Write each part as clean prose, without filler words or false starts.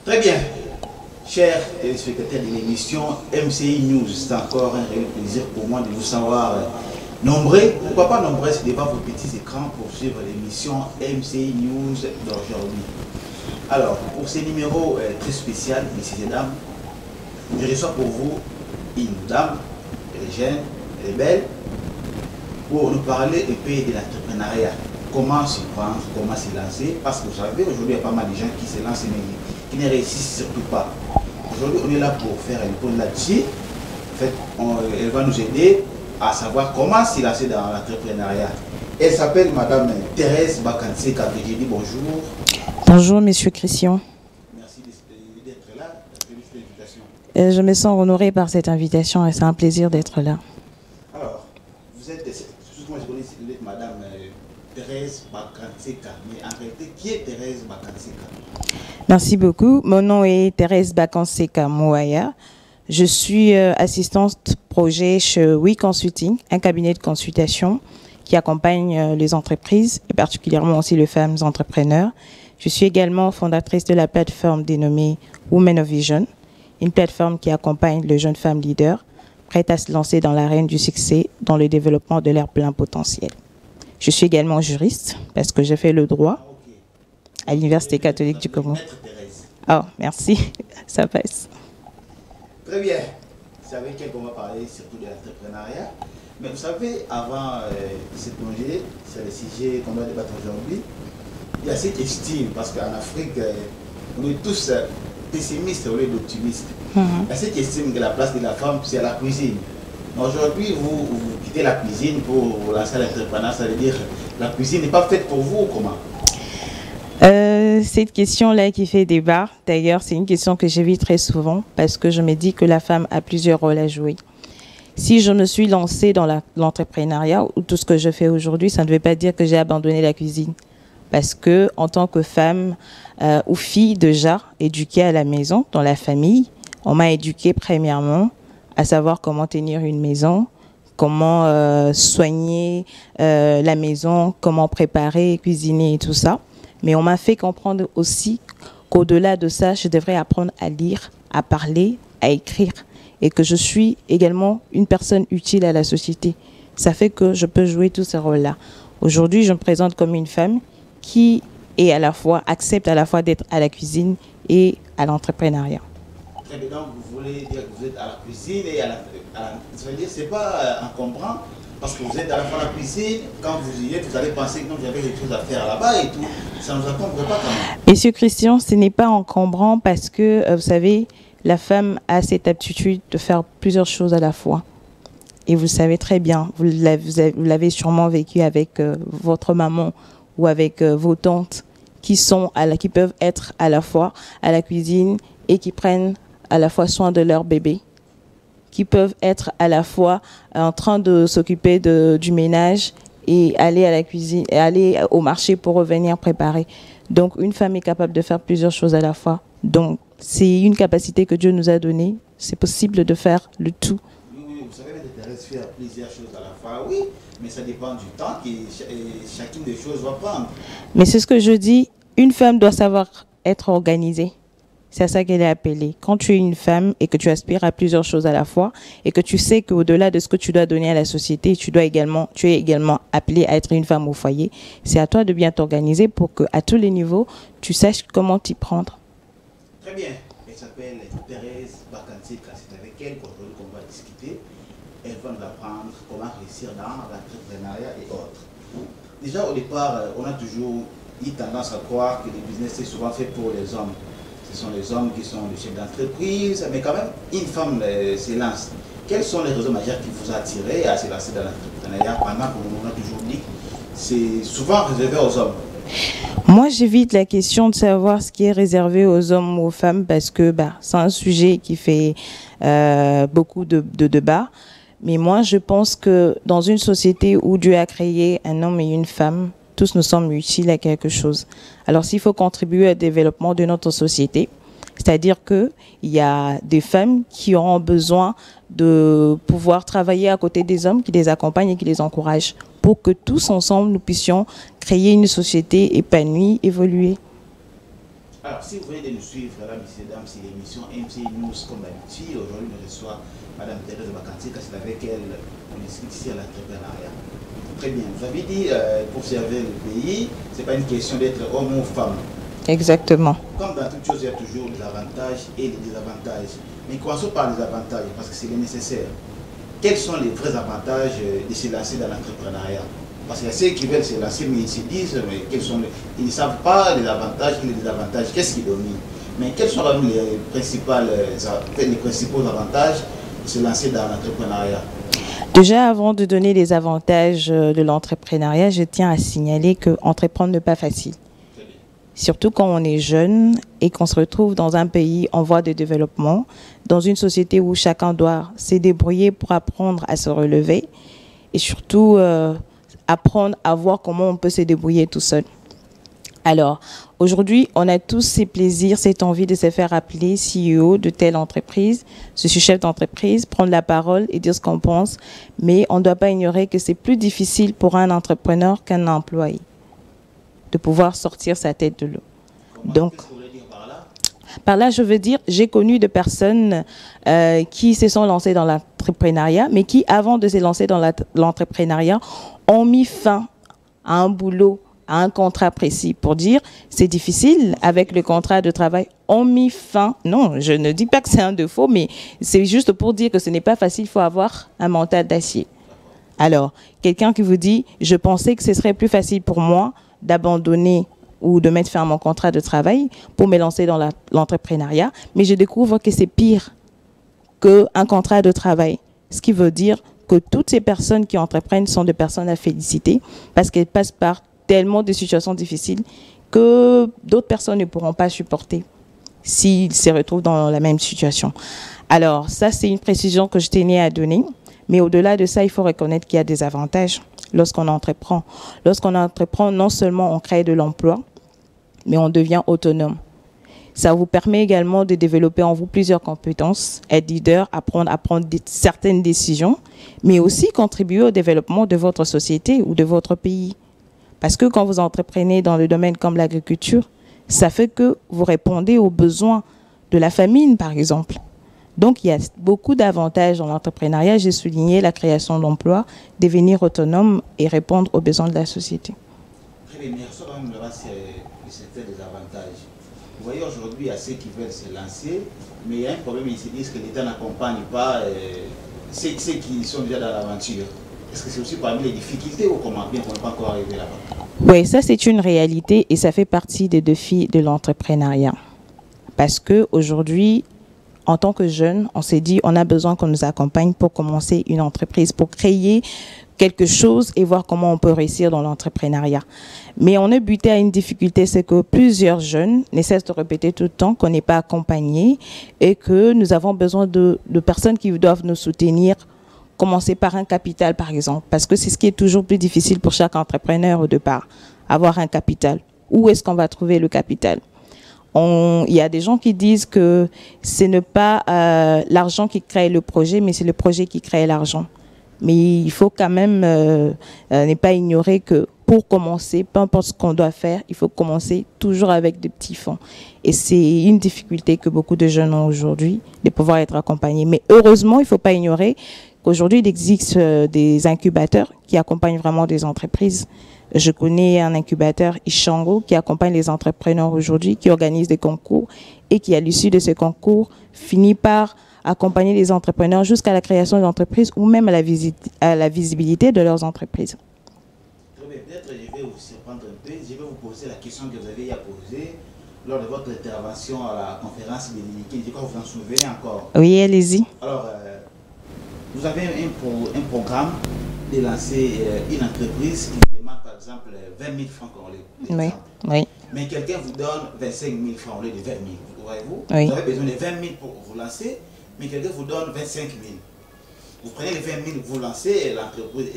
Très bien. Chers téléspectateurs de l'émission MCI News, c'est encore un réel plaisir pour moi de vous savoir nombreux. Pourquoi pas nombreux, c'est devant vos petits écrans pour suivre l'émission MCI News d'aujourd'hui. Alors, pour ce numéro très spécial, messieurs et dames, je reçois pour vous une dame, elle est jeune, elle est belle, pour nous parler un peu de l'entrepreneuriat. Comment se prendre, comment se lancer, parce que vous savez, aujourd'hui, il y a pas mal de gens qui se lancent mais qui ne réussissent surtout pas. Aujourd'hui, on est là pour faire une pause là-dessus. En fait, elle va nous aider à savoir comment se lancer dans l'entrepreneuriat. Elle s'appelle Madame Thérèse Bakanseka. J'ai dit bonjour. Bonjour, Monsieur Christian. Merci d'être là. Félicitations. Je me sens honorée par cette invitation et c'est un plaisir d'être là. Alors, vous êtes, excusez-moi, je connais vous êtes Madame Thérèse Bakanseka. Mais en réalité, qui est Thérèse Bakanseka? Merci beaucoup. Mon nom est Thérèse Bakanseka Mouaya. Je suis assistante projet chez We Consulting, un cabinet de consultation qui accompagne les entreprises et particulièrement aussi les femmes entrepreneurs. Je suis également fondatrice de la plateforme dénommée Women of Vision, une plateforme qui accompagne les jeunes femmes leaders prêtes à se lancer dans l'arène du succès dans le développement de leur plein potentiel. Je suis également juriste parce que j'ai fait le droit à l'Université catholique du Congo. Oh, merci, ça passe. Très bien. C'est avec elle qu'on va parler surtout de l'entrepreneuriat. Mais vous savez, avant de se plonger sur le sujet qu'on doit débattre aujourd'hui, il y a cette estime, parce qu'en Afrique, on est tous pessimistes au lieu d'optimistes. Il y a cette estime que la place de la femme, c'est à la cuisine. Aujourd'hui, vous quittez la cuisine pour lancer l'entrepreneuriat, ça veut dire la cuisine n'est pas faite pour vous ou comment? Cette question-là qui fait débat, d'ailleurs, c'est une question que j'évite très souvent parce que je me dis que la femme a plusieurs rôles à jouer. Si je me suis lancée dans l'entrepreneuriat ou tout ce que je fais aujourd'hui, ça ne veut pas dire que j'ai abandonné la cuisine. Parce que en tant que femme ou fille déjà éduquée à la maison, dans la famille, on m'a éduquée premièrement à savoir comment tenir une maison, comment soigner la maison, comment préparer, cuisiner et tout ça. Mais on m'a fait comprendre aussi qu'au-delà de ça, je devrais apprendre à lire, à parler, à écrire. Et que je suis également une personne utile à la société. Ça fait que je peux jouer tous ces rôles-là. Aujourd'hui, je me présente comme une femme qui est accepte à la fois d'être à la cuisine et à l'entrepreneuriat. Très bien, donc vous voulez dire que vous êtes à la cuisine et à la ça veut dire que ce n'est pas encombrant. Parce que vous êtes à la fois à la cuisine, quand vous y êtes, vous allez penser que vous avez quelque chose à faire là-bas et tout. Ça ne nous encombre pas quand même. Monsieur Christian, ce n'est pas encombrant parce que, vous savez, la femme a cette aptitude de faire plusieurs choses à la fois. Et vous le savez très bien, vous l'avez sûrement vécu avec votre maman ou avec vos tantes qui peuvent être à la fois à la cuisine et qui prennent à la fois soin de leur bébé, qui peuvent être à la fois en train de s'occuper du ménage et aller à la cuisine et aller au marché pour revenir préparer. Donc une femme est capable de faire plusieurs choses à la fois. Donc c'est une capacité que Dieu nous a donnée. C'est possible de faire le tout. Oui, vous savez, Thérèse faire plusieurs choses à la fois, oui, mais ça dépend du temps que chacune des choses va prendre. Mais c'est ce que je dis, une femme doit savoir être organisée. C'est à ça qu'elle est appelée. Quand tu es une femme et que tu aspires à plusieurs choses à la fois et que tu sais qu'au-delà de ce que tu dois donner à la société, tu es également appelée à être une femme au foyer, c'est à toi de bien t'organiser pour qu'à tous les niveaux, tu saches comment t'y prendre. Très bien. Elle s'appelle Thérèse Bakanseka. C'est avec elle qu'aujourd'hui qu'on va discuter. Elle va nous apprendre comment réussir dans l'entrepreneuriat et autres. Déjà au départ, on a toujours eu tendance à croire que le business est souvent fait pour les hommes. Ce sont les hommes qui sont les chefs d'entreprise, mais quand même, une femme se lance. Quelles sont les raisons majeures qui vous ont attiré à se lancer dans l'entrepreneuriat pendant qu'on a toujours dit que c'est souvent réservé aux hommes? Moi, j'évite la question de savoir ce qui est réservé aux hommes ou aux femmes parce que c'est un sujet qui fait beaucoup de débats. Mais moi, je pense que dans une société où Dieu a créé un homme et une femme, tous nous sommes utiles à quelque chose. Alors, s'il faut contribuer au développement de notre société, c'est-à-dire qu'il y a des femmes qui auront besoin de pouvoir travailler à côté des hommes qui les accompagnent et qui les encouragent pour que tous ensemble, nous puissions créer une société épanouie, évoluer. Alors, si vous venez de nous suivre, là, messieurs, dames, c'est l'émission MC News comme d'habitude. Aujourd'hui, nous reçoit Madame Thérèse Bakanti, car c'est avec elle qu'on discute ici à l'entrepreneuriat. Très bien. Vous avez dit, pour servir le pays, ce n'est pas une question d'être homme ou femme. Exactement. Comme dans toute chose, il y a toujours des avantages et des désavantages. Mais commençons par les avantages, parce que c'est le nécessaire. Quels sont les vrais avantages de se lancer dans l'entrepreneuriat? Parce qu'il y a ceux qui veulent se lancer, mais ils se disent, mais ils ne savent pas les avantages et les désavantages. Qu'est-ce qui domine? Mais quels sont les principaux avantages de se lancer dans l'entrepreneuriat? Déjà, avant de donner les avantages de l'entrepreneuriat, je tiens à signaler que entreprendre n'est pas facile. Surtout quand on est jeune et qu'on se retrouve dans un pays en voie de développement, dans une société où chacun doit se débrouiller pour apprendre à se relever et surtout apprendre à voir comment on peut se débrouiller tout seul. Alors, aujourd'hui, on a tous ces plaisirs, cette envie de se faire appeler CEO de telle entreprise, je suis chef d'entreprise, prendre la parole et dire ce qu'on pense, mais on ne doit pas ignorer que c'est plus difficile pour un entrepreneur qu'un employé de pouvoir sortir sa tête de l'eau. Donc, par là, je veux dire, j'ai connu des personnes qui se sont lancées dans l'entrepreneuriat, mais qui, avant de se lancer dans l'entrepreneuriat, ont mis fin à un boulot, à un contrat précis pour dire c'est difficile avec le contrat de travail. Ont mis fin, non, je ne dis pas que c'est un défaut, mais c'est juste pour dire que ce n'est pas facile, il faut avoir un mental d'acier. Alors, quelqu'un qui vous dit, je pensais que ce serait plus facile pour moi d'abandonner ou de mettre fin à mon contrat de travail pour me lancer dans l'entrepreneuriat, mais je découvre que c'est pire qu'un contrat de travail. Ce qui veut dire que toutes ces personnes qui entreprennent sont des personnes à féliciter parce qu'elles passent par tellement de situations difficiles que d'autres personnes ne pourront pas supporter s'ils se retrouvent dans la même situation. Alors, ça, c'est une précision que je tenais à donner. Mais au-delà de ça, il faut reconnaître qu'il y a des avantages lorsqu'on entreprend. Lorsqu'on entreprend, non seulement on crée de l'emploi, mais on devient autonome. Ça vous permet également de développer en vous plusieurs compétences, être leader, apprendre à prendre certaines décisions, mais aussi contribuer au développement de votre société ou de votre pays. Parce que quand vous entreprenez dans le domaine comme l'agriculture, ça fait que vous répondez aux besoins de la famine, par exemple. Donc, il y a beaucoup d'avantages dans l'entrepreneuriat. J'ai souligné la création d'emplois, devenir autonome et répondre aux besoins de la société. Très bien, merci quand même, c'était des avantages. Vous voyez, aujourd'hui, il y a ceux qui veulent se lancer, mais il y a un problème, ils se disent que l'État n'accompagne pas ceux qui sont déjà dans l'aventure. Est-ce que c'est aussi parmi les difficultés ou comment bien qu'on n'est pas encore arrivé là-bas? Oui, ça c'est une réalité et ça fait partie des défis de l'entrepreneuriat. Parce qu'aujourd'hui, en tant que jeune, on s'est dit on a besoin qu'on nous accompagne pour commencer une entreprise, pour créer quelque chose et voir comment on peut réussir dans l'entrepreneuriat. Mais on est buté à une difficulté, c'est que plusieurs jeunes ne cessent de répéter tout le temps qu'on n'est pas accompagné et que nous avons besoin de personnes qui doivent nous soutenir. Commencer par un capital, par exemple, parce que c'est ce qui est toujours plus difficile pour chaque entrepreneur au départ, avoir un capital. Où est-ce qu'on va trouver le capital? Il y a des gens qui disent que ce n'est pas l'argent qui crée le projet, mais c'est le projet qui crée l'argent. Mais il faut quand même ne pas ignorer que pour commencer, peu importe ce qu'on doit faire, il faut commencer toujours avec des petits fonds. Et c'est une difficulté que beaucoup de jeunes ont aujourd'hui, de pouvoir être accompagnés. Mais heureusement, il ne faut pas ignorer qu'aujourd'hui, il existe des incubateurs qui accompagnent vraiment des entreprises. Je connais un incubateur, Ishango, qui accompagne les entrepreneurs aujourd'hui, qui organise des concours et qui, à l'issue de ces concours, finit par accompagner les entrepreneurs jusqu'à la création d'entreprises ou même à la visibilité de leurs entreprises. Peut-être je vais vous surprendre un peu. Je vais vous poser la question que vous avez posée lors de votre intervention à la conférence déléguée. Je crois que vous en souvenez encore. Oui, allez-y. Alors, vous avez un programme de lancer une entreprise qui demande par exemple 20 000 francs congolais. Oui, oui. Mais quelqu'un vous donne 25 000 francs au lieu de 20 000. Voyez-vous? Oui. Vous avez besoin de 20 000 pour vous lancer, mais quelqu'un vous donne 25 000. Vous prenez les 20 000, vous lancez l'entreprise.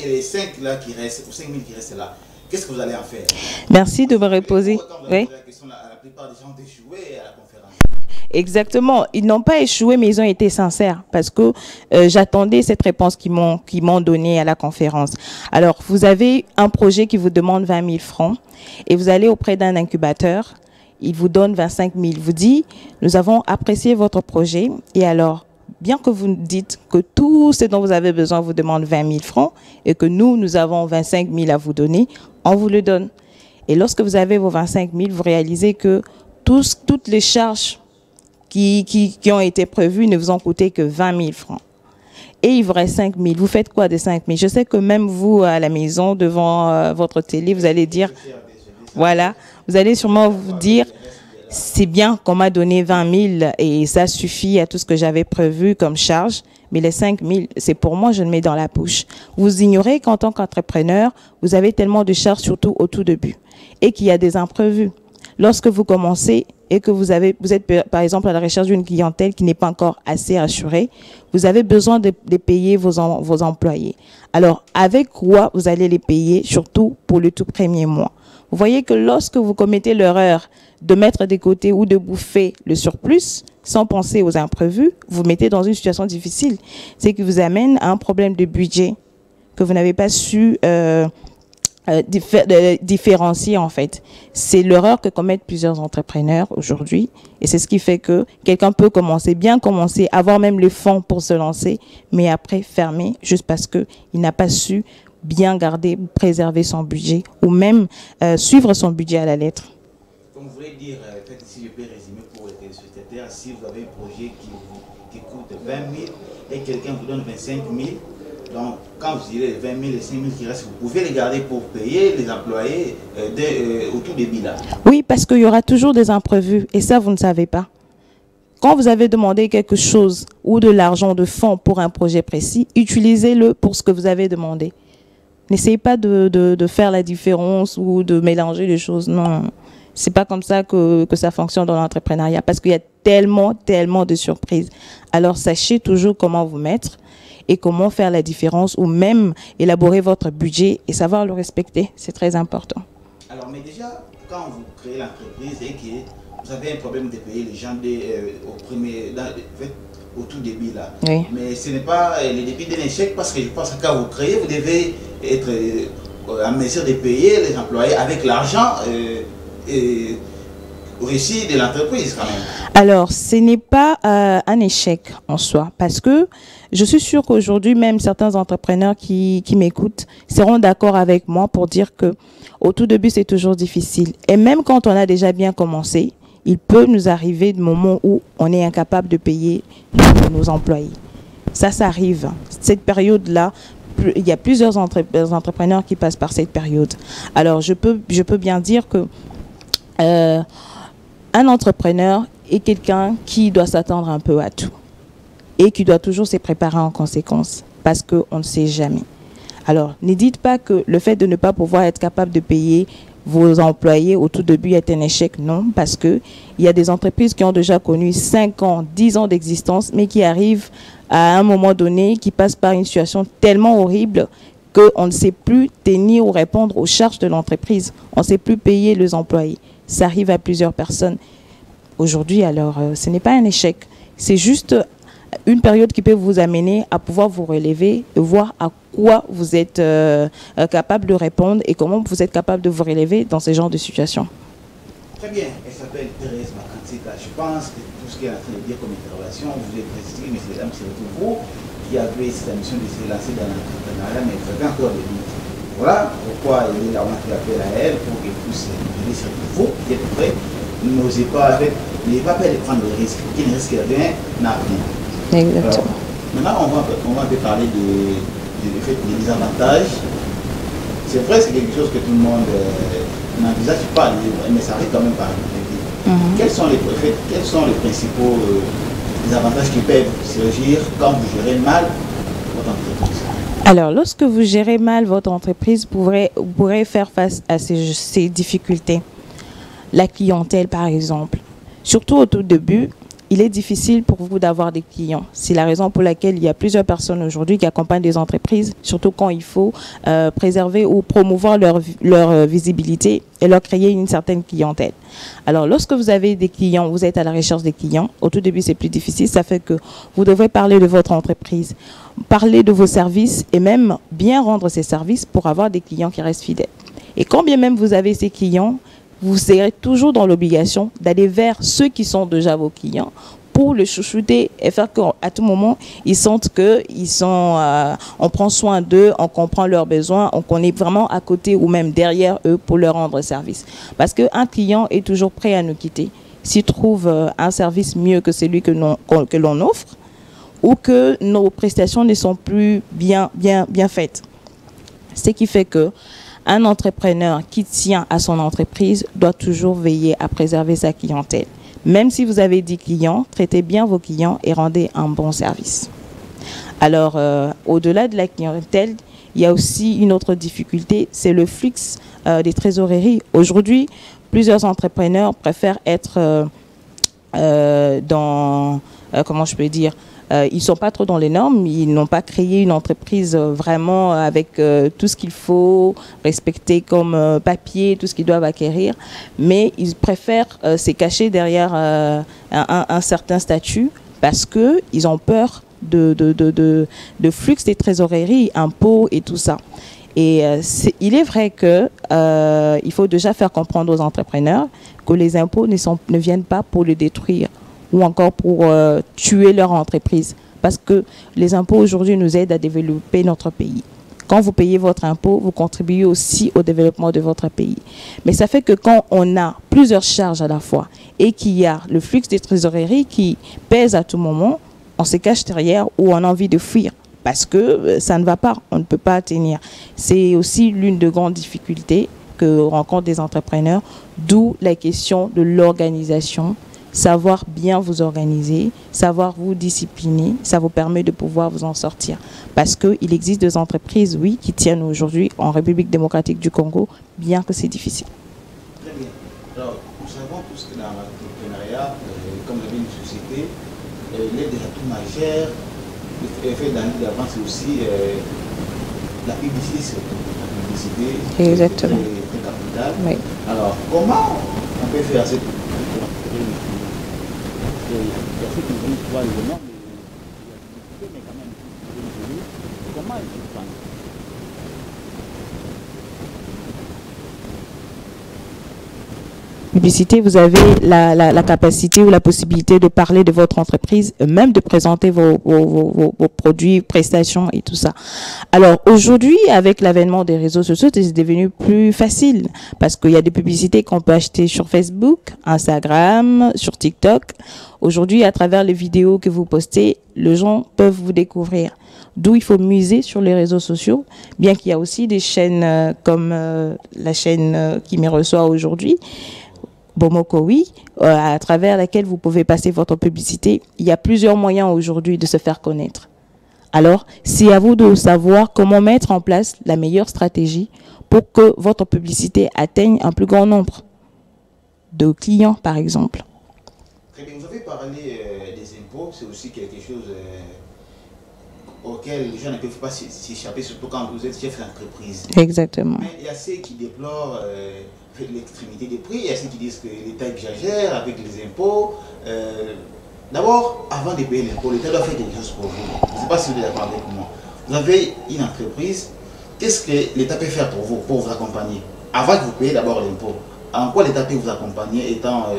Et les 5 là qui restent, ou 5 000 qui restent là, qu'est-ce que vous allez en faire? Merci de me reposer. Oui. La plupart des gens ont échoué à la conférence. Exactement. Ils n'ont pas échoué, mais ils ont été sincères parce que j'attendais cette réponse qu'ils m'ont donnée à la conférence. Alors, vous avez un projet qui vous demande 20 000 francs et vous allez auprès d'un incubateur. il vous donne 25 000, vous dit, nous avons apprécié votre projet et alors, bien que vous dites que tout ce dont vous avez besoin vous demande 20 000 francs et que nous avons 25 000 à vous donner, on vous le donne. Et lorsque vous avez vos 25 000, vous réalisez que toutes les charges qui ont été prévues ne vous ont coûté que 20 000 francs. Et il vous reste 5 000. Vous faites quoi des 5 000? Je sais que même vous, à la maison, devant votre télé, vous allez dire, voilà, vous allez sûrement vous dire, c'est bien qu'on m'a donné 20 000 et ça suffit à tout ce que j'avais prévu comme charge. Mais les 5 000, c'est pour moi, je le mets dans la poche. Vous ignorez qu'en tant qu'entrepreneur, vous avez tellement de charges, surtout au tout début, et qu'il y a des imprévus. Lorsque vous commencez et que vous êtes par exemple à la recherche d'une clientèle qui n'est pas encore assez assurée, vous avez besoin de payer vos employés. Alors, avec quoi vous allez les payer, surtout pour le tout premier mois? Vous voyez que lorsque vous commettez l'erreur de mettre de côté ou de bouffer le surplus, sans penser aux imprévus, vous mettez dans une situation difficile. C'est qui vous amène à un problème de budget que vous n'avez pas su différencier en fait. C'est l'erreur que commettent plusieurs entrepreneurs aujourd'hui et c'est ce qui fait que quelqu'un peut bien commencer, avoir même les fonds pour se lancer, mais après fermer juste parce qu'il n'a pas su bien garder, préserver son budget ou même suivre son budget à la lettre. Comme vous voulez dire, si je peux résumer pour les téléspectateurs, si vous avez un projet qui coûte 20 000 et quelqu'un vous donne 25 000, donc quand vous direz les 20 000 et 5 000 qui restent, vous pouvez les garder pour payer les employés au tout début là. Oui, parce qu'il y aura toujours des imprévus et ça vous ne savez pas. Quand vous avez demandé quelque chose ou de l'argent de fonds pour un projet précis, utilisez-le pour ce que vous avez demandé. N'essayez pas de faire la différence ou de mélanger les choses. Non, c'est pas comme ça que ça fonctionne dans l'entrepreneuriat parce qu'il y a tellement de surprises. Alors sachez toujours comment vous mettre et comment faire la différence ou même élaborer votre budget et savoir le respecter. C'est très important. Alors, mais déjà, quand vous créez l'entreprise et que vous avez un problème de payer les gens au tout début là. Oui. Mais ce n'est pas le début d'un échec parce que je pense que quand vous créez, vous devez être en mesure de payer les employés avec l'argent réussi de l'entreprise quand même. Alors, ce n'est pas un échec en soi parce que je suis sûre qu'aujourd'hui, même certains entrepreneurs qui m'écoutent seront d'accord avec moi pour dire que au tout début, c'est toujours difficile. Et même quand on a déjà bien commencé, il peut nous arriver des moments où on est incapable de payer nos employés. Ça arrive. Cette période-là, il y a plusieurs entrepreneurs qui passent par cette période. Alors, je peux bien dire que un entrepreneur est quelqu'un qui doit s'attendre un peu à tout et qui doit toujours se préparer en conséquence parce qu'on ne sait jamais. Alors, ne dites pas que le fait de ne pas pouvoir être capable de payer vos employés au tout début est un échec. Non, parce qu'il y a des entreprises qui ont déjà connu 5 ans, 10 ans d'existence, mais qui arrivent à un moment donné, qui passent par une situation tellement horrible qu'on ne sait plus tenir ou répondre aux charges de l'entreprise. On ne sait plus payer les employés. Ça arrive à plusieurs personnes. Aujourd'hui, alors, ce n'est pas un échec. C'est juste une période qui peut vous amener à pouvoir vous relever et voir à quoi vous êtes capable de répondre et comment vous êtes capable de vous relever dans ce genre de situation. Très bien. Elle s'appelle Thérèse Makantika. Je pense que tout ce qu'elle est en train de dire comme intervention, vous êtes précisé, messieurs et dames, c'est vous qui avez cette mission de se lancer dans l'entrepreneuriat, mais vous avez encore des limites. Voilà pourquoi il est là, on a fait appel à elle pour qu'elle puisse venir sur vous qui êtes prêts. N'osez pas n'ayez pas peur de prendre des risques. Qui ne risque rien n'a rien. Exactement. Alors, maintenant, on va parler des avantages. C'est vrai, c'est quelque chose que tout le monde n'envisage pas, mais ça arrive quand même par arriver. Quels sont les principaux avantages qui peuvent surgir quand vous gérez mal votre entreprise? Alors, lorsque vous gérez mal votre entreprise, vous pourrez faire face à ces difficultés. La clientèle, par exemple. Surtout au tout début, il est difficile pour vous d'avoir des clients. C'est la raison pour laquelle il y a plusieurs personnes aujourd'hui qui accompagnent des entreprises, surtout quand il faut préserver ou promouvoir leur visibilité et leur créer une certaine clientèle. Alors, lorsque vous avez des clients, vous êtes à la recherche des clients, au tout début, c'est plus difficile. Ça fait que vous devrez parler de votre entreprise, parler de vos services et même bien rendre ces services pour avoir des clients qui restent fidèles. Et quand bien même vous avez ces clients, vous serez toujours dans l'obligation d'aller vers ceux qui sont déjà vos clients pour le chouchouter et faire qu'à tout moment, ils sentent on prend soin d'eux, on comprend leurs besoins, qu'on est vraiment à côté ou même derrière eux pour leur rendre service. Parce qu'un client est toujours prêt à nous quitter s'il trouve un service mieux que celui que l'on offre ou que nos prestations ne sont plus bien faites. Ce qui fait qu'un entrepreneur qui tient à son entreprise doit toujours veiller à préserver sa clientèle. Même si vous avez 10 clients, traitez bien vos clients et rendez un bon service. Alors, au-delà de la clientèle, il y a aussi une autre difficulté, c'est le flux des trésoreries. Aujourd'hui, plusieurs entrepreneurs préfèrent être comment je peux dire, ils ne sont pas trop dans les normes, ils n'ont pas créé une entreprise vraiment avec tout ce qu'il faut respecter comme papier, tout ce qu'ils doivent acquérir, mais ils préfèrent se cacher derrière un certain statut parce qu'ils ont peur de flux des trésoreries, impôts et tout ça. Et il est vrai qu'il faut déjà faire comprendre aux entrepreneurs que les impôts ne viennent pas pour le détruire ou encore pour tuer leur entreprise. Parce que les impôts aujourd'hui nous aident à développer notre pays. Quand vous payez votre impôt, vous contribuez aussi au développement de votre pays. Mais ça fait que quand on a plusieurs charges à la fois et qu'il y a le flux des trésoreries qui pèse à tout moment, on se cache derrière ou on a envie de fuir. Parce que ça ne va pas, on ne peut pas tenir. C'est aussi l'une des grandes difficultés que rencontrent des entrepreneurs, d'où la question de l'organisation. Savoir bien vous organiser, savoir vous discipliner, ça vous permet de pouvoir vous en sortir. Parce qu'il existe des entreprises, oui, qui tiennent aujourd'hui en République démocratique du Congo, bien que c'est difficile. Très bien. Alors, nous savons tous que dans l'entrepreneuriat, comme vous avez une société, l'aide des atouts majeurs, le fait d'année d'avant, c'est aussi la publicité, surtout. La publicité, exactement. C'est capital. Oui. Alors, comment on peut faire cette il y a ceux qui vont pouvoir les énormes, mais quand même, comment ils se font? Publicité, vous avez la capacité ou la possibilité de parler de votre entreprise, même de présenter vos produits, prestations et tout ça. Alors aujourd'hui, avec l'avènement des réseaux sociaux, c'est devenu plus facile parce qu'il y a des publicités qu'on peut acheter sur Facebook, Instagram, sur TikTok. Aujourd'hui, à travers les vidéos que vous postez, les gens peuvent vous découvrir. D'où il faut miser sur les réseaux sociaux, bien qu'il y a aussi des chaînes comme la chaîne qui me reçoit aujourd'hui, Bomoko, oui, à travers laquelle vous pouvez passer votre publicité. Il y a plusieurs moyens aujourd'hui de se faire connaître. Alors, c'est à vous de savoir comment mettre en place la meilleure stratégie pour que votre publicité atteigne un plus grand nombre de clients, par exemple. Très bien, vous avez parlé des impôts, c'est aussi quelque chose auquel les gens ne peuvent pas s'échapper, surtout quand vous êtes chef d'entreprise. Exactement. Mais il y a ceux qui déplorent l'extrémité des prix, il y a ceux qui disent que l'État exagère avec les impôts. D'abord, avant de payer l'impôt, l'État doit faire quelque chose pour vous. Je ne sais pas si vous êtes d'accord avec moi. Vous avez une entreprise, qu'est-ce que l'État peut faire pour vous, pour vous accompagner? Avant que vous payiez d'abord l'impôt, en quoi l'État peut vous accompagner étant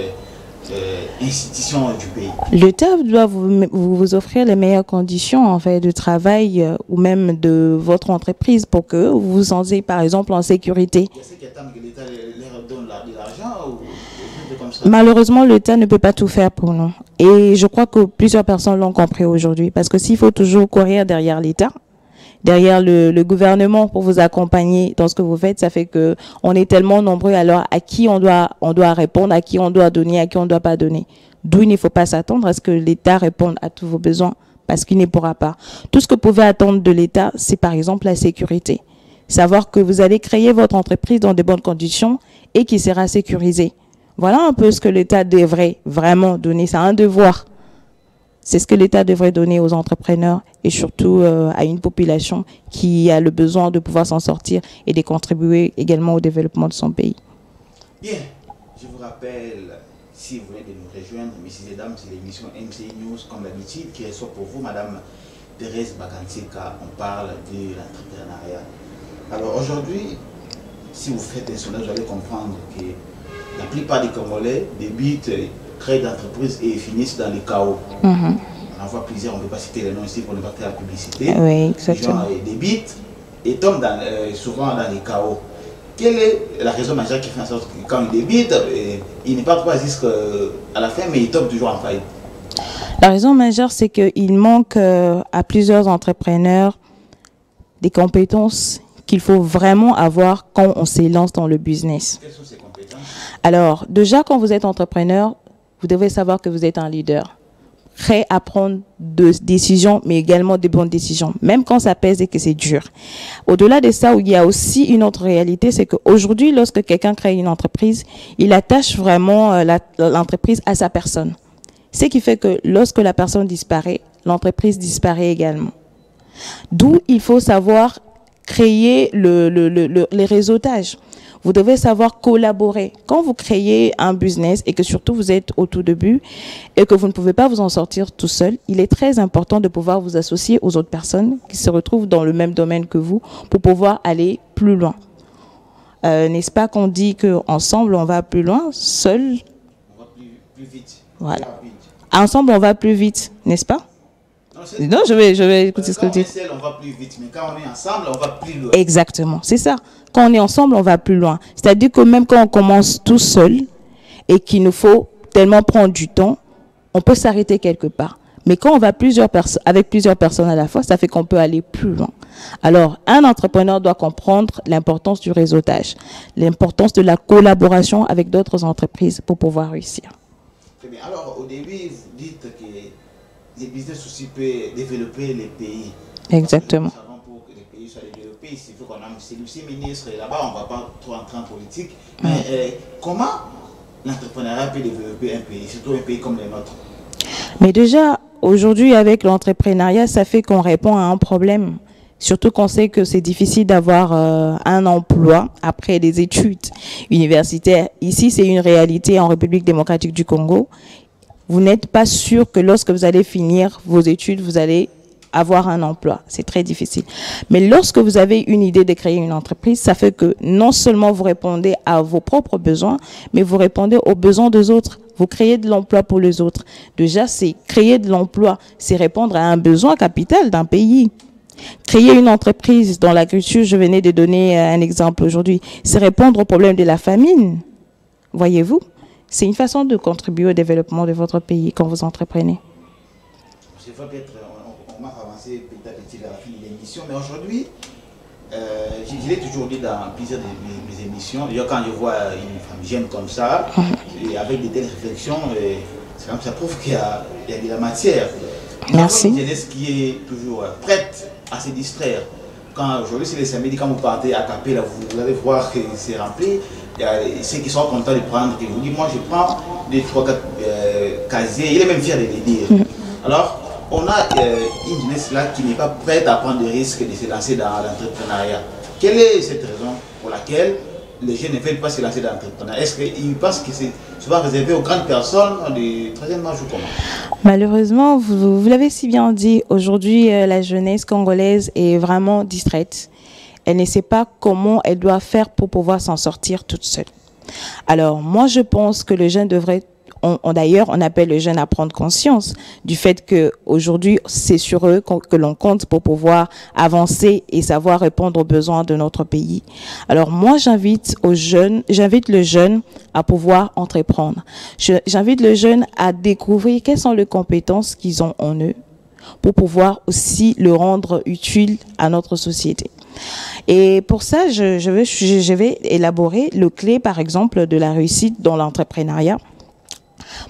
institution du pays? L'État doit vous offrir les meilleures conditions en fait, de travail ou même de votre entreprise pour que vous vous sentiez par exemple en sécurité. Il y a ceux qui attendent que l'État leur donne de l'argent ou comme ça? Malheureusement, l'État ne peut pas tout faire pour nous. Et je crois que plusieurs personnes l'ont compris aujourd'hui. Parce que s'il faut toujours courir derrière l'État, derrière le gouvernement pour vous accompagner dans ce que vous faites, ça fait que on est tellement nombreux alors à qui on doit répondre, à qui on doit donner, à qui on ne doit pas donner. D'où il ne faut pas s'attendre à ce que l'État réponde à tous vos besoins parce qu'il ne pourra pas. Tout ce que vous pouvez attendre de l'État, c'est par exemple la sécurité. Savoir que vous allez créer votre entreprise dans de bonnes conditions et qui sera sécurisée. Voilà un peu ce que l'État devrait vraiment donner. C'est un devoir. C'est ce que l'État devrait donner aux entrepreneurs et surtout à une population qui a le besoin de pouvoir s'en sortir et de contribuer également au développement de son pays. Bien, je vous rappelle, si vous venez de nous rejoindre, messieurs et dames, c'est l'émission MCI News comme d'habitude qui reçoit pour vous Madame Thérèse Bakanseka. On parle de l'entrepreneuriat. Alors aujourd'hui, si vous faites un sondage, vous allez comprendre que la plupart des Congolais débutent, créent d'entreprises et finissent dans les chaos. On en voit plusieurs, on ne peut pas citer les noms ici pour ne pas faire la publicité. Oui, exactement. Les gens débutent et tombent souvent dans les chaos. Quelle est la raison majeure qui fait en sorte que quand ils débutent, ils ne partent pas jusqu'à la fin, mais ils tombent toujours en faillite? La raison majeure, c'est qu'il manque à plusieurs entrepreneurs des compétences qu'il faut vraiment avoir quand on s'élance dans le business. Quelles sont ces compétences? Alors, déjà, quand vous êtes entrepreneur, vous devez savoir que vous êtes un leader, prêt à prendre des décisions, mais également des bonnes décisions, même quand ça pèse et que c'est dur. Au-delà de ça, il y a aussi une autre réalité, c'est qu'aujourd'hui, lorsque quelqu'un crée une entreprise, il attache vraiment l'entreprise à sa personne. Ce qui fait que lorsque la personne disparaît, l'entreprise disparaît également. D'où il faut savoir créer les réseautages. Vous devez savoir collaborer. Quand vous créez un business et que surtout vous êtes au tout début et que vous ne pouvez pas vous en sortir tout seul, il est très important de pouvoir vous associer aux autres personnes qui se retrouvent dans le même domaine que vous pour pouvoir aller plus loin. N'est-ce pas qu'on dit qu'ensemble on va plus loin, seul on va plus vite. Voilà. Ensemble on va plus vite, n'est-ce pas? Non, je vais écouter ce que tu dis. Quand on est seul, on va plus vite, mais quand on est ensemble, on va plus loin. Exactement, c'est ça. Quand on est ensemble, on va plus loin. C'est-à-dire que même quand on commence tout seul et qu'il nous faut tellement prendre du temps, on peut s'arrêter quelque part. Mais quand on va avec plusieurs personnes à la fois, ça fait qu'on peut aller plus loin. Alors, un entrepreneur doit comprendre l'importance du réseautage, l'importance de la collaboration avec d'autres entreprises pour pouvoir réussir. Très bien. Alors, au début, vous dites que les business aussi peuvent développer les pays. Exactement. Pour que les pays soient développés, il faut qu'on a celui-ci ministre et là-bas, on ne va pas trop entrer en politique. Mais comment l'entrepreneuriat peut développer un pays, surtout un pays comme le nôtre? Mais déjà, aujourd'hui, avec l'entrepreneuriat, ça fait qu'on répond à un problème. Surtout qu'on sait que c'est difficile d'avoir un emploi après des études universitaires. Ici, c'est une réalité en République démocratique du Congo. Vous n'êtes pas sûr que lorsque vous allez finir vos études, vous allez avoir un emploi. C'est très difficile. Mais lorsque vous avez une idée de créer une entreprise, ça fait que non seulement vous répondez à vos propres besoins, mais vous répondez aux besoins des autres. Vous créez de l'emploi pour les autres. Déjà, c'est créer de l'emploi, c'est répondre à un besoin capital d'un pays. Créer une entreprise dans l'agriculture, je venais de donner un exemple aujourd'hui, c'est répondre au problème de la famine. Voyez-vous? C'est une façon de contribuer au développement de votre pays quand vous entreprenez. Je vois peut-être, on va avancer petit à petit vers la fin de l'émission, mais aujourd'hui, je l'ai toujours dit dans plusieurs de mes émissions, d'ailleurs quand je vois une femme jeune comme ça, et avec de telles réflexions, ça prouve qu'il y a de la matière. Merci. Une jeunesse qui est toujours prête à se distraire. Quand aujourd'hui, c'est les samedis, quand vous partez à taper, là, vous allez voir que c'est rempli. Il y a ceux qui sont contents de prendre, qui vous disent, moi je prends des 3-4 casiers, il est même fier de les dire. Alors, on a une jeunesse là qui n'est pas prête à prendre des risques de se lancer dans l'entrepreneuriat. Quelle est cette raison pour laquelle les jeunes ne veulent pas se lancer dans l'entrepreneuriat? Est-ce qu'ils pensent que c'est souvent réservé aux grandes personnes du 13e âge ou comment? Malheureusement, vous l'avez si bien dit, aujourd'hui la jeunesse congolaise est vraiment distraite. Elle ne sait pas comment elle doit faire pour pouvoir s'en sortir toute seule. Alors, moi, je pense que le jeune devrait, d'ailleurs, on appelle le jeune à prendre conscience du fait qu'aujourd'hui, c'est sur eux que l'on compte pour pouvoir avancer et savoir répondre aux besoins de notre pays. Alors, moi, j'invite le jeune à pouvoir entreprendre. J'invite le jeune à découvrir quelles sont les compétences qu'ils ont en eux pour pouvoir aussi le rendre utile à notre société. Et pour ça, je vais élaborer le clé, par exemple, de la réussite dans l'entrepreneuriat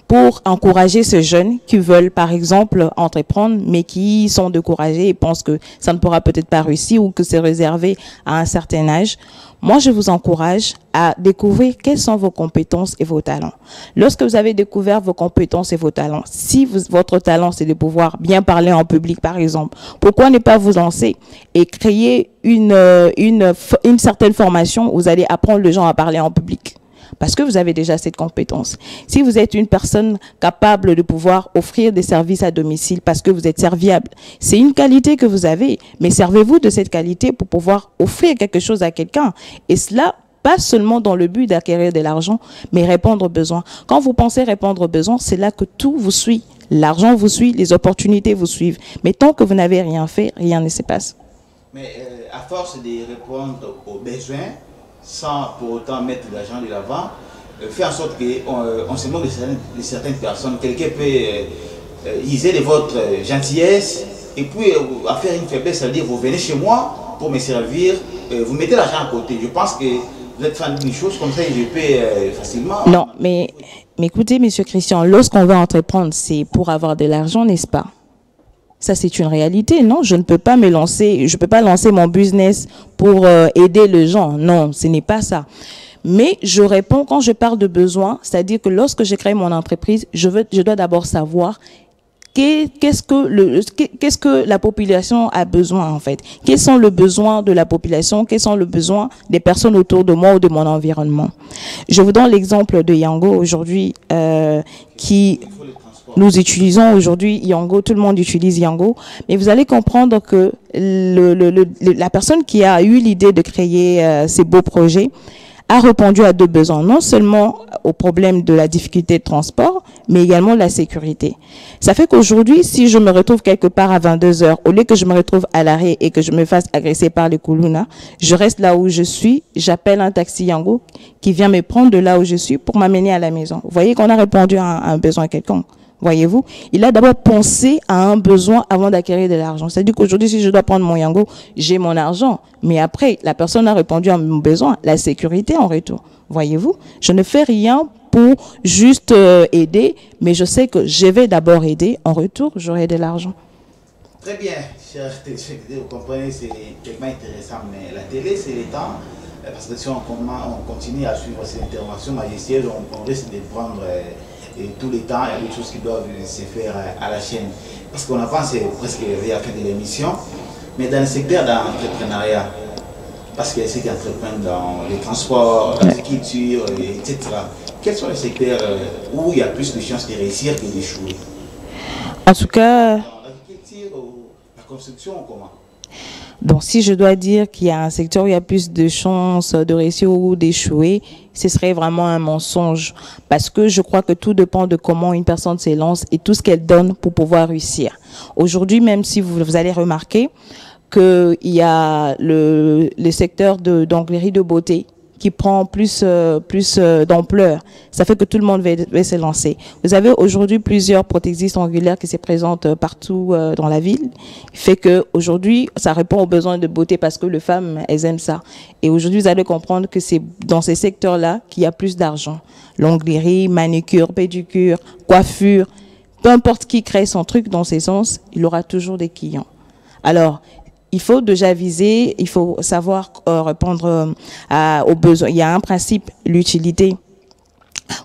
pour encourager ces jeunes qui veulent, par exemple, entreprendre, mais qui sont découragés et pensent que ça ne pourra peut-être pas réussir ou que c'est réservé à un certain âge. Moi, je vous encourage à découvrir quelles sont vos compétences et vos talents. Lorsque vous avez découvert vos compétences et vos talents, si votre talent, c'est de pouvoir bien parler en public, par exemple, pourquoi ne pas vous lancer et créer une certaine formation où vous allez apprendre les gens à parler en public? Parce que vous avez déjà cette compétence. Si vous êtes une personne capable de pouvoir offrir des services à domicile parce que vous êtes serviable, c'est une qualité que vous avez, mais servez-vous de cette qualité pour pouvoir offrir quelque chose à quelqu'un. Et cela pas seulement dans le but d'acquérir de l'argent, mais répondre aux besoins. Quand vous pensez répondre aux besoins, c'est là que tout vous suit. L'argent vous suit, les opportunités vous suivent. Mais tant que vous n'avez rien fait, rien ne se passe. Mais à force de répondre aux besoins, sans pour autant mettre de l'argent de l'avant, fait en sorte qu'on se moque de certaines personnes. Quelqu'un peut user de votre gentillesse et puis à faire une faiblesse, c'est-à-dire vous venez chez moi pour me servir, vous mettez l'argent à côté. Je pense que vous êtes fan d'une chose comme ça et je paie facilement. Non, mais écoutez, monsieur Christian, lorsqu'on va entreprendre, c'est pour avoir de l'argent, n'est-ce pas? Ça, c'est une réalité, non? Je ne peux pas me lancer, je peux pas lancer mon business pour aider les gens. Non, ce n'est pas ça. Mais je réponds quand je parle de besoin, c'est-à-dire que lorsque j'ai créé mon entreprise, je dois d'abord savoir qu'est-ce que la population a besoin en fait. Quels sont les besoins de la population, quels sont les besoins des personnes autour de moi ou de mon environnement. Je vous donne l'exemple de Yango aujourd'hui qui... Nous utilisons aujourd'hui Yango, tout le monde utilise Yango, mais vous allez comprendre que la personne qui a eu l'idée de créer ces beaux projets a répondu à deux besoins, non seulement au problème de la difficulté de transport, mais également la sécurité. Ça fait qu'aujourd'hui, si je me retrouve quelque part à 22 heures, au lieu que je me retrouve à l'arrêt et que je me fasse agresser par les Koulouna, je reste là où je suis, j'appelle un taxi Yango qui vient me prendre de là où je suis pour m'amener à la maison. Vous voyez qu'on a répondu à un besoin quelconque. Voyez-vous, il a d'abord pensé à un besoin avant d'acquérir de l'argent. C'est-à-dire qu'aujourd'hui, si je dois prendre mon Yango, j'ai mon argent. Mais après, la personne a répondu à mon besoin, la sécurité en retour. Voyez-vous, je ne fais rien pour juste aider, mais je sais que je vais d'abord aider. En retour, j'aurai de l'argent. Très bien, chers téléspectateurs, vous comprenez, c'est tellement intéressant. Mais la télé, c'est le temps. Parce que si on continue à suivre ces interventions majestueuses, on risque de prendre... Et tous les temps, il y a des choses qui doivent se faire à la chaîne. Parce qu'on avance presque vers la fin de l'émission. Mais dans le secteur d'entrepreneuriat, parce qu'il y a ceux qui entreprennent dans les transports, l'agriculture, etc. Quels sont les secteurs où il y a plus de chances de réussir que d'échouer? En tout cas... Dans l'agriculture ou la construction, comment? Donc, si je dois dire qu'il y a un secteur où il y a plus de chances de réussir ou d'échouer, ce serait vraiment un mensonge. Parce que je crois que tout dépend de comment une personne s'élance et tout ce qu'elle donne pour pouvoir réussir. Aujourd'hui, même si vous allez remarquer qu'il y a le secteur d'onglerie de beauté qui prend plus d'ampleur. Ça fait que tout le monde va se lancer. Vous avez aujourd'hui plusieurs prothésistes angulaires qui se présentent partout dans la ville. Fait que aujourd'hui, ça répond aux besoins de beauté parce que les femmes, elles aiment ça. Et aujourd'hui, vous allez comprendre que c'est dans ces secteurs-là qu'il y a plus d'argent. L'onglerie, manucure, pédicure, coiffure, peu importe qui crée son truc dans ces sens, il aura toujours des clients. Alors, il faut déjà viser, il faut savoir répondre aux besoins. Il y a un principe, l'utilité.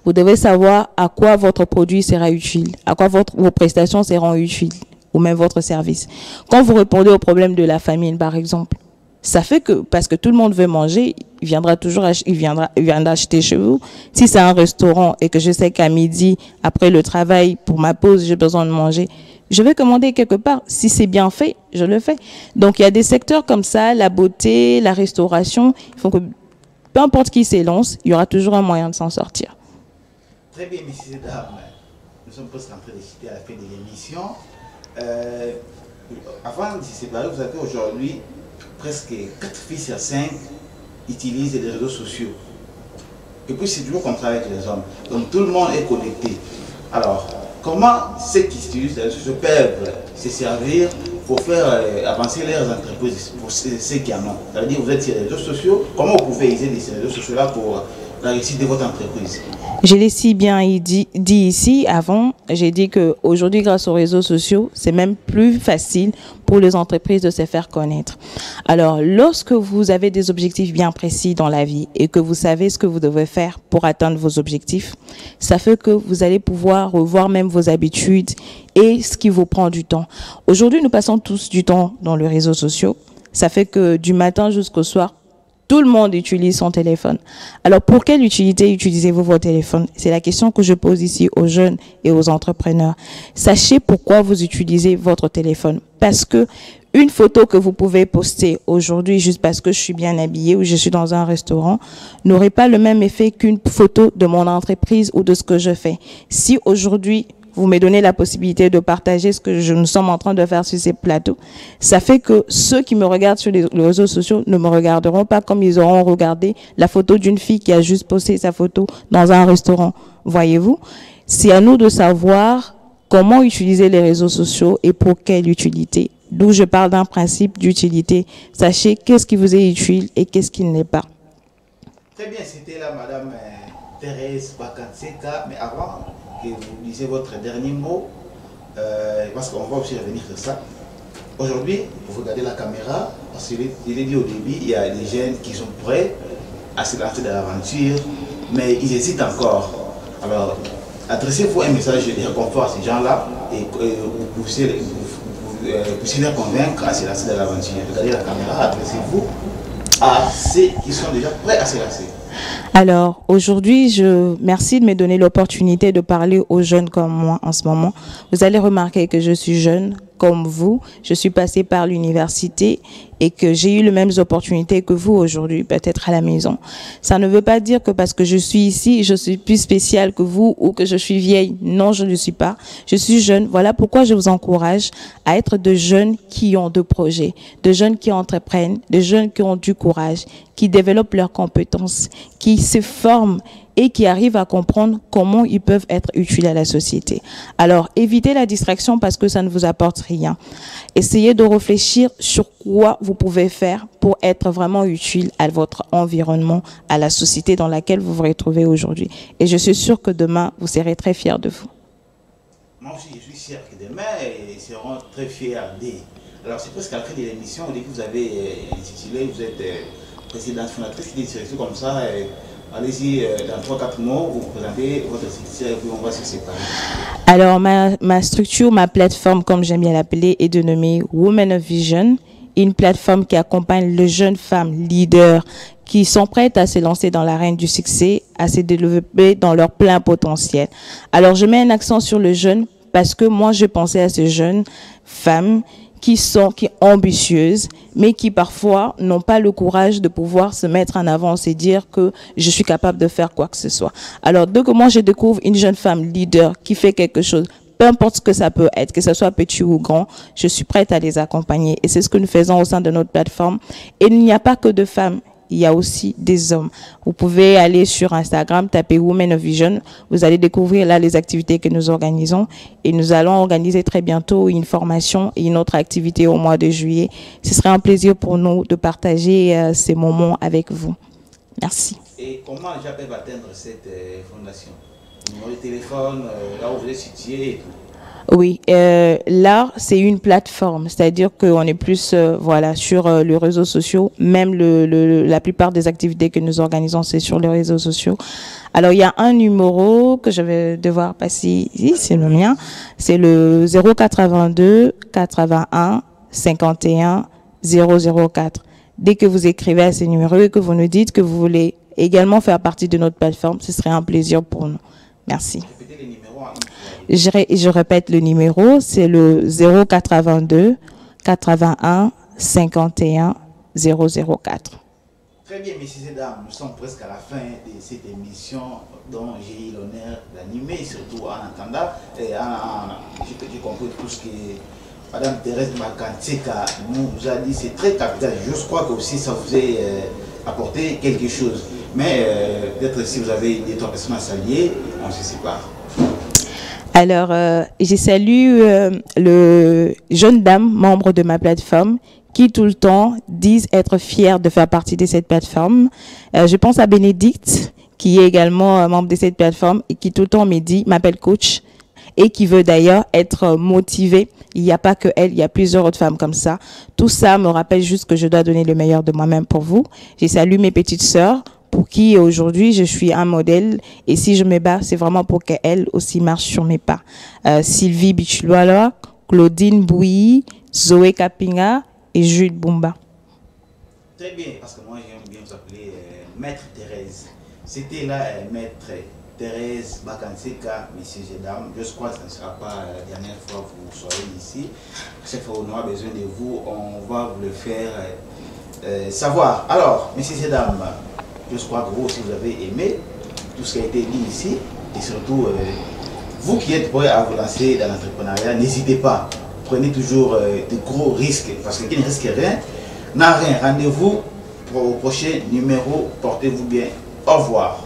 Vous devez savoir à quoi votre produit sera utile, à quoi vos prestations seront utiles, ou même votre service. Quand vous répondez au problème de la famine, par exemple, ça fait que, parce que tout le monde veut manger, il viendra acheter chez vous. Si c'est un restaurant et que je sais qu'à midi, après le travail, pour ma pause, j'ai besoin de manger, je vais commander quelque part. Si c'est bien fait, je le fais. Donc, il y a des secteurs comme ça, la beauté, la restauration. Il faut que, peu importe qui s'élance, il y aura toujours un moyen de s'en sortir. Très bien, messieurs et dames. Nous sommes presque en train de citer à la fin de l'émission. Avant de se séparer, vous avez aujourd'hui presque 4 filles sur 5 utilisent les réseaux sociaux. Et puis, c'est toujours comme ça avec les hommes. Donc, tout le monde est connecté. Alors, comment ceux qui utilisent les réseaux sociaux peuvent se servir pour faire avancer leurs entreprises, pour ceux qui en ont? C'est-à-dire, vous êtes sur les réseaux sociaux, comment vous pouvez utiliser ces réseaux sociaux-là pour la réussite de votre entreprise? Je l'ai si bien dit ici avant, j'ai dit qu'aujourd'hui, grâce aux réseaux sociaux, c'est même plus facile pour les entreprises de se faire connaître. Alors, lorsque vous avez des objectifs bien précis dans la vie et que vous savez ce que vous devez faire pour atteindre vos objectifs, ça fait que vous allez pouvoir revoir même vos habitudes et ce qui vous prend du temps. Aujourd'hui, nous passons tous du temps dans les réseaux sociaux. Ça fait que du matin jusqu'au soir, Tout le monde utilise son téléphone. Alors, pour quelle utilité utilisez-vous votre téléphone? C'est la question que je pose ici aux jeunes et aux entrepreneurs. Sachez pourquoi vous utilisez votre téléphone. Parce que une photo que vous pouvez poster aujourd'hui juste parce que je suis bien habillée ou je suis dans un restaurant n'aurait pas le même effet qu'une photo de mon entreprise ou de ce que je fais. Si aujourd'hui, vous me donnez la possibilité de partager ce que nous sommes en train de faire sur ces plateaux, ça fait que ceux qui me regardent sur les réseaux sociaux ne me regarderont pas comme ils auront regardé la photo d'une fille qui a juste posté sa photo dans un restaurant. Voyez-vous? C'est à nous de savoir comment utiliser les réseaux sociaux et pour quelle utilité. D'où je parle d'un principe d'utilité. Sachez qu'est-ce qui vous est utile et qu'est-ce qui ne l'est pas. Très bien, c'était là Madame Thérèse Bakanseka, mais avant que vous disiez votre dernier mot, parce qu'on va aussi revenir sur ça. Aujourd'hui, vous regardez la caméra, parce que je l'ai dit au début, il y a des jeunes qui sont prêts à se lancer dans l'aventure, mais ils hésitent encore. Alors, adressez-vous un message de réconfort à ces gens-là et vous poussez les convaincre à se lancer dans l'aventure. Regardez la caméra, adressez-vous à ceux qui sont déjà prêts à se lancer. Alors, aujourd'hui, merci de me donner l'opportunité de parler aux jeunes comme moi en ce moment. Vous allez remarquer que je suis jeune comme vous. Je suis passée par l'université et que j'ai eu les mêmes opportunités que vous aujourd'hui, peut-être à la maison. Ça ne veut pas dire que parce que je suis ici, je suis plus spéciale que vous ou que je suis vieille. Non, je ne le suis pas. Je suis jeune. Voilà pourquoi je vous encourage à être de jeunes qui ont de projets, de jeunes qui entreprennent, de jeunes qui ont du courage, qui développent leurs compétences, qui se forment et qui arrivent à comprendre comment ils peuvent être utiles à la société. Alors, évitez la distraction parce que ça ne vous apporte rien. Essayez de réfléchir sur quoi vous pouvez faire pour être vraiment utile à votre environnement, à la société dans laquelle vous vous retrouvez aujourd'hui. Et je suis sûre que demain, vous serez très fiers de vous. Moi aussi, je suis sûr que demain, ils seront très fiers d'eux. Alors, c'est presque à la fin de l'émission, au début, vous avez intitulé, vous êtes présidente fondatrice des directions comme ça. Allez-y, dans 3-4 mots, vous présentez votre structure et puis on va se séparer. Alors, ma structure, ma plateforme, comme j'aime bien l'appeler, est dénommée Women of Vision, une plateforme qui accompagne les jeunes femmes leaders qui sont prêtes à se lancer dans l'arène du succès, à se développer dans leur plein potentiel. Alors, je mets un accent sur le jeune parce que moi, je pensais à ces jeunes femmes qui sont ambitieuses, mais qui parfois n'ont pas le courage de pouvoir se mettre en avant et dire que je suis capable de faire quoi que ce soit. Alors, dès que moi je découvre une jeune femme leader qui fait quelque chose, peu importe ce que ça peut être, que ce soit petit ou grand, je suis prête à les accompagner. Et c'est ce que nous faisons au sein de notre plateforme. Et il n'y a pas que de femmes. Il y a aussi des hommes. Vous pouvez aller sur Instagram, taper Women of Vision. Vous allez découvrir là les activités que nous organisons. Et nous allons organiser très bientôt une formation et une autre activité au mois de juillet. Ce serait un plaisir pour nous de partager ces moments avec vous. Merci. Et comment les gens peuvent atteindre cette fondation? Numéro de téléphone, là où vous êtes situé et tout. Oui, là, c'est une plateforme, c'est-à-dire qu'on est plus voilà, sur les réseaux sociaux. Même la plupart des activités que nous organisons, c'est sur les réseaux sociaux. Alors, il y a un numéro que je vais devoir passer ici, c'est le mien. C'est le 082 81 51 004. Dès que vous écrivez à ce numéro et que vous nous dites que vous voulez également faire partie de notre plateforme, ce serait un plaisir pour nous. Merci. Répétez les numéros en une fois. Je répète le numéro, c'est le 082 81 51 004. Très bien, messieurs et dames, nous sommes presque à la fin de cette émission dont j'ai eu l'honneur d'animer, surtout en entendant, j'ai compris tout ce que Madame Thérèse Bakanseka nous a dit, c'est très capital. Je crois que aussi ça vous a apporté quelque chose. Mais peut-être si vous avez des personnes à saluer, on se sépare. Alors, je salue le jeune dame, membre de ma plateforme, qui tout le temps disent être fiers de faire partie de cette plateforme. Je pense à Bénédicte, qui est également membre de cette plateforme et qui tout le temps me dit, m'appelle coach, et qui veut d'ailleurs être motivée. Il n'y a pas que elle, il y a plusieurs autres femmes comme ça. Tout ça me rappelle juste que je dois donner le meilleur de moi-même pour vous. Je salue mes petites sœurs, pour qui aujourd'hui je suis un modèle, et si je me bats, c'est vraiment pour qu'elle aussi marche sur mes pas. Sylvie Bichloala, Claudine Bouilly, Zoé Kapinga et Jules Bumba. Très bien, parce que moi j'aime bien nous appelait Maître Thérèse. C'était là Maître Thérèse Bakanseka, messieurs et dames. Je crois que ce ne sera pas la dernière fois que vous soyez ici. Chaque fois qu'on aura besoin de vous, on va vous le faire savoir. Alors, messieurs et dames, je crois que vous aussi vous avez aimé tout ce qui a été dit ici. Et surtout, vous qui êtes prêts à vous lancer dans l'entrepreneuriat, n'hésitez pas. Prenez toujours de gros risques, parce que qui ne risque rien n'a rien. Rendez-vous pour au prochain numéro. Portez-vous bien. Au revoir.